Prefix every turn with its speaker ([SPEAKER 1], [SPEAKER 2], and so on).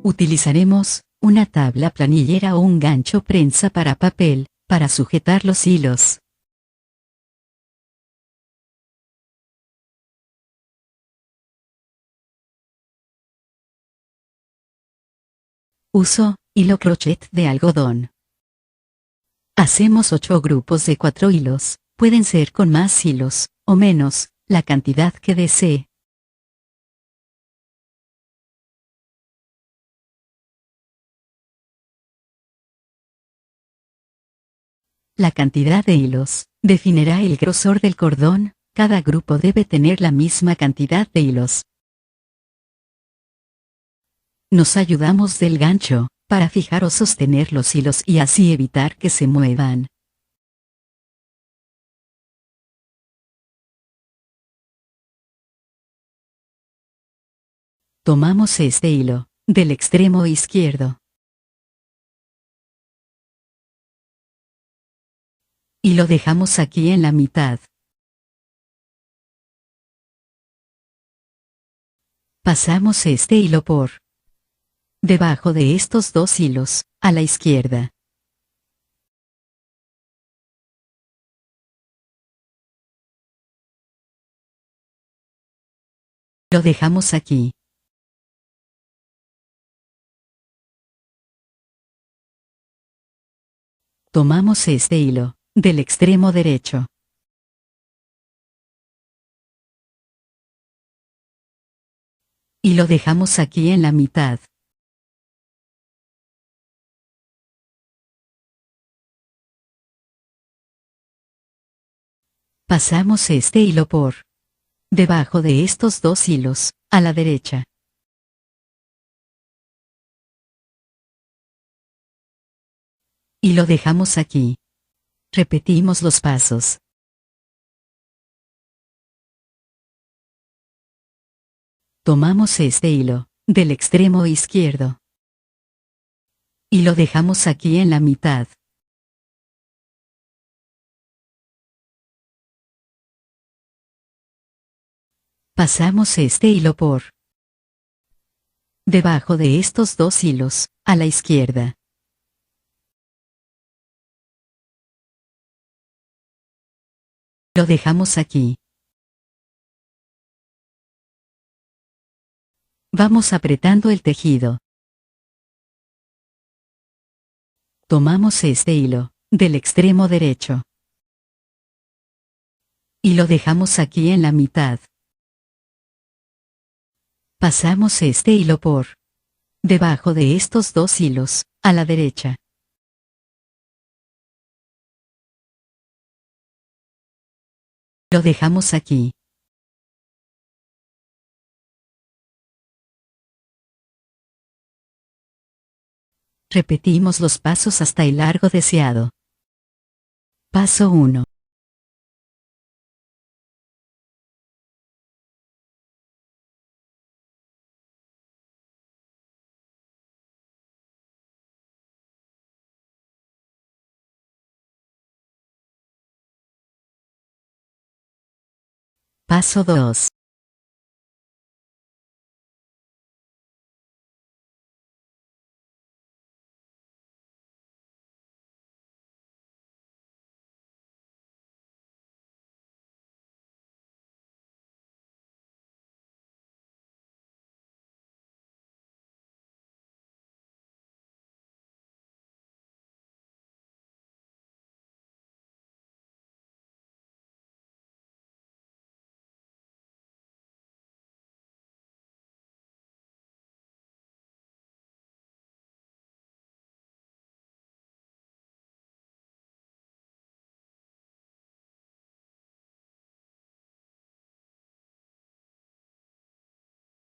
[SPEAKER 1] Utilizaremos una tabla planillera o un gancho prensa para papel, para sujetar los hilos. Uso hilo crochet de algodón. Hacemos 8 grupos de 4 hilos, pueden ser con más hilos, o menos, la cantidad que desee. La cantidad de hilos definirá el grosor del cordón, cada grupo debe tener la misma cantidad de hilos. Nos ayudamos del gancho, para fijar o sostener los hilos y así evitar que se muevan. Tomamos este hilo, del extremo izquierdo, y lo dejamos aquí en la mitad. Pasamos este hilo por debajo de estos dos hilos, a la izquierda. Lo dejamos aquí. Tomamos este hilo, del extremo derecho. Y lo dejamos aquí en la mitad. Pasamos este hilo por debajo de estos dos hilos, a la derecha. Y lo dejamos aquí. Repetimos los pasos. Tomamos este hilo, del extremo izquierdo. Y lo dejamos aquí en la mitad. Pasamos este hilo por debajo de estos dos hilos, a la izquierda. Lo dejamos aquí. Vamos apretando el tejido. Tomamos este hilo, del extremo derecho. Y lo dejamos aquí en la mitad. Pasamos este hilo por debajo de estos dos hilos, a la derecha. Lo dejamos aquí. Repetimos los pasos hasta el largo deseado. Paso 1. Paso 2.